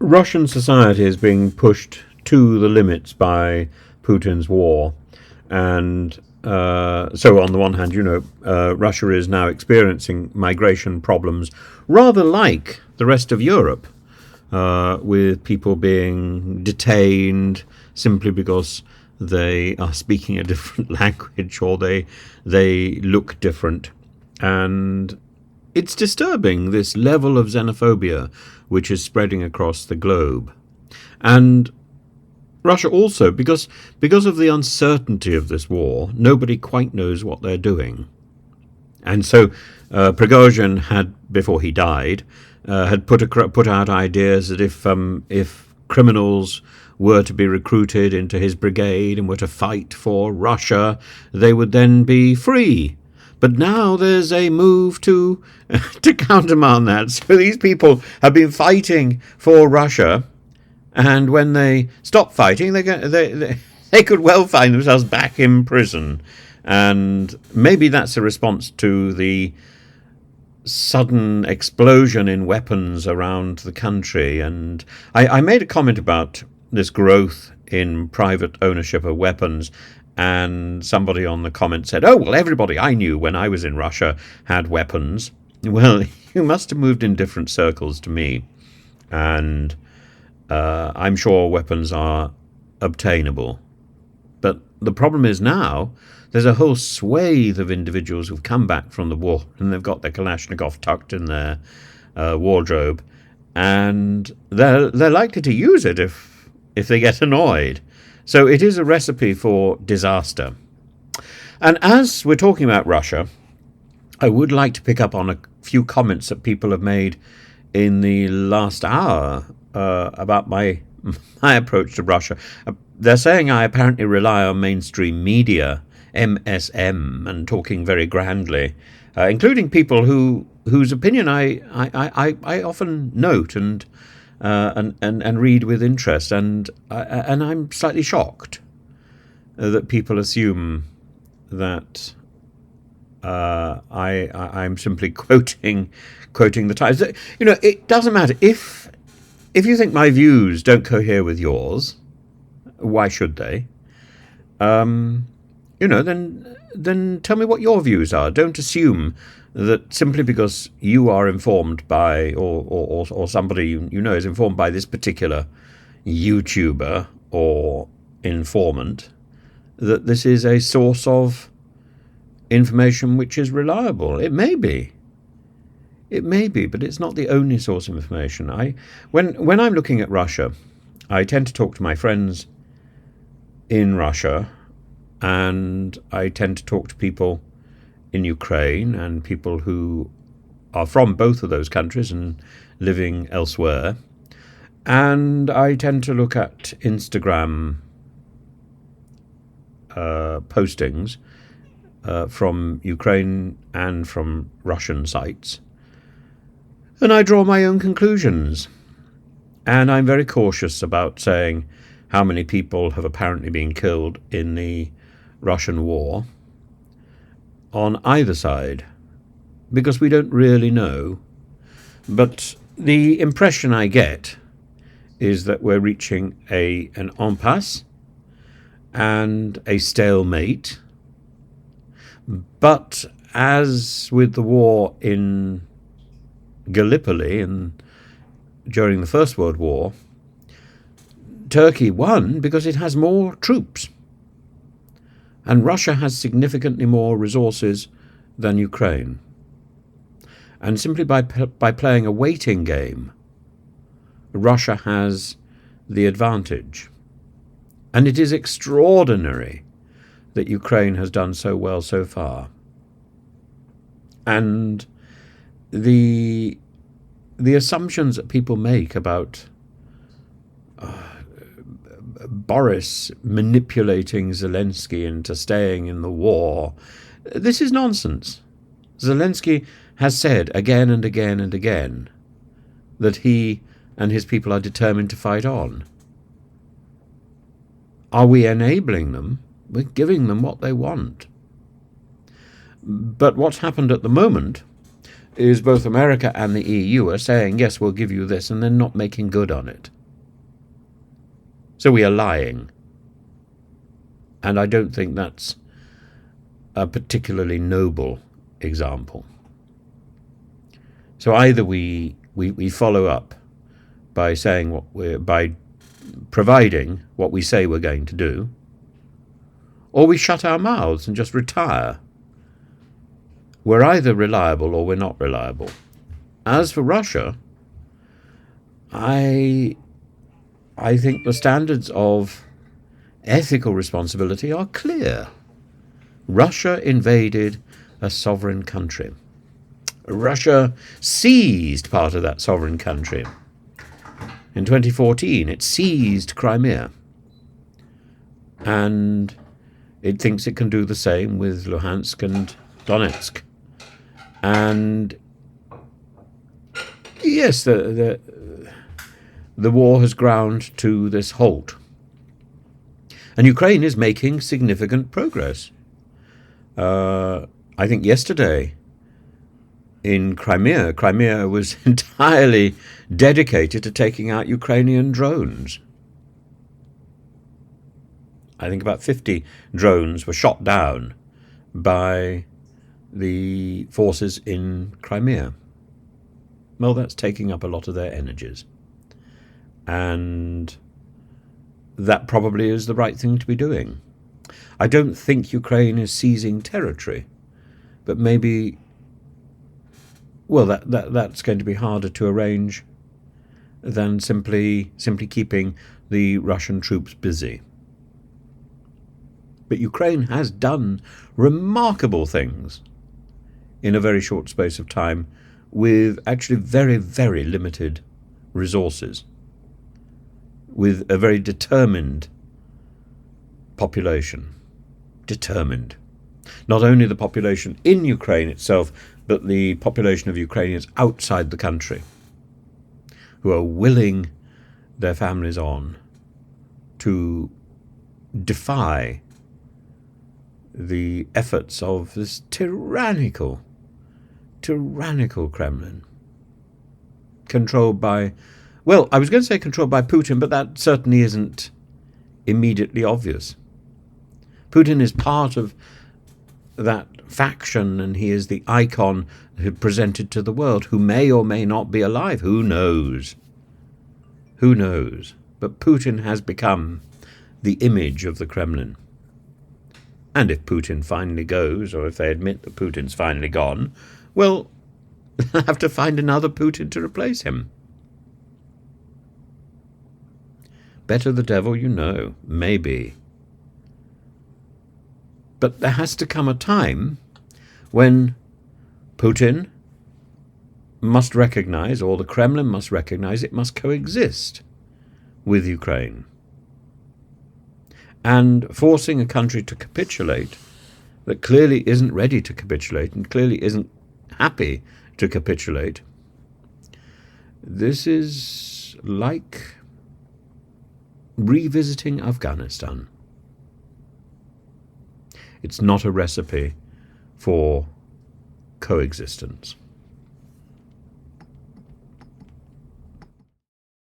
Russian society is being pushed to the limits by Putin's war. And so, on the one hand, Russia is now experiencing migration problems rather like the rest of Europe, with people being detained simply because they are speaking a different language or they look different. And it's disturbing, this level of xenophobia which is spreading across the globe. And Russia also, because of the uncertainty of this war, nobody quite knows what they're doing. And so Prigozhin had, before he died, had put out ideas that if criminals were to be recruited into his brigade and were to fight for Russia, they would then be free. But now there's a move to countermand that. So these people have been fighting for Russia, and when they stop fighting, they could well find themselves back in prison. And maybe that's a response to the sudden explosion in weapons around the country. And I made a comment about this growth in private ownership of weapons, and somebody on the comment said, "Oh, well, everybody I knew when I was in Russia had weapons." Well, you must have moved in different circles to me. And I'm sure weapons are obtainable. But the problem is now there's a whole swathe of individuals who've come back from the war and they've got their Kalashnikov tucked in their wardrobe, and they're likely to use it if they get annoyed. So it is a recipe for disaster. And as we're talking about Russia, I would like to pick up on a few comments that people have made in the last hour about my approach to Russia. They're saying I apparently rely on mainstream media, MSM, and talking very grandly, including people whose opinion I often note and read with interest, and I'm slightly shocked that people assume that I'm simply quoting the Times. It doesn't matter if you think my views don't cohere with yours. Why should they? Then tell me what your views are. Don't assume that simply because you are informed by, or somebody you know is informed by this particular YouTuber or informant, that this is a source of information which is reliable. It may be, but it's not the only source of information. When I'm looking at Russia, I tend to talk to my friends in Russia, and I tend to talk to people in Ukraine and people who are from both of those countries and living elsewhere. And I tend to look at Instagram postings from Ukraine and from Russian sites. And I draw my own conclusions. And I'm very cautious about saying how many people have apparently been killed in the Russian war on either side, because we don't really know. But the impression I get is that we're reaching an impasse and a stalemate. But as with the war in Gallipoli and during the First World War, Turkey won because it has more troops. And Russia has significantly more resources than Ukraine. And simply by playing a waiting game, Russia has the advantage. And it is extraordinary that Ukraine has done so well so far. And the assumptions that people make about Boris manipulating Zelensky into staying in the war, this is nonsense. Zelensky has said again and again and again that he and his people are determined to fight on. Are we enabling them? We're giving them what they want. But what's happened at the moment is both America and the EU are saying, yes, we'll give you this, and then not making good on it. So we are lying. And I don't think that's a particularly noble example. So either we follow up by saying by providing what we say we're going to do, or we shut our mouths and just retire. We're either reliable or we're not reliable. As for Russia, I think the standards of ethical responsibility are clear. Russia invaded a sovereign country. Russia seized part of that sovereign country. In 2014, it seized Crimea. And it thinks it can do the same with Luhansk and Donetsk. And yes, the war has ground to this halt. And Ukraine is making significant progress. I think yesterday in Crimea was entirely dedicated to taking out Ukrainian drones. I think about 50 drones were shot down by the forces in Crimea. Well, that's taking up a lot of their energies. And that probably is the right thing to be doing. I don't think Ukraine is seizing territory, but maybe, well, that's going to be harder to arrange than simply keeping the Russian troops busy. But Ukraine has done remarkable things in a very short space of time with actually very, very limited resources, with a very determined population. Determined. Not only the population in Ukraine itself, but the population of Ukrainians outside the country who are willing their families on to defy the efforts of this tyrannical Kremlin, controlled by, well, I was going to say controlled by Putin, but that certainly isn't immediately obvious. Putin is part of that faction, and he is the icon who presented to the world, who may or may not be alive. Who knows? Who knows? But Putin has become the image of the Kremlin. And if Putin finally goes, or if they admit that Putin's finally gone, well, they'll have to find another Putin to replace him. Better the devil you know, maybe. But there has to come a time when Putin must recognize, or the Kremlin must recognize, it must coexist with Ukraine. And forcing a country to capitulate that clearly isn't ready to capitulate and clearly isn't happy to capitulate, this is like revisiting Afghanistan. It's not a recipe for coexistence.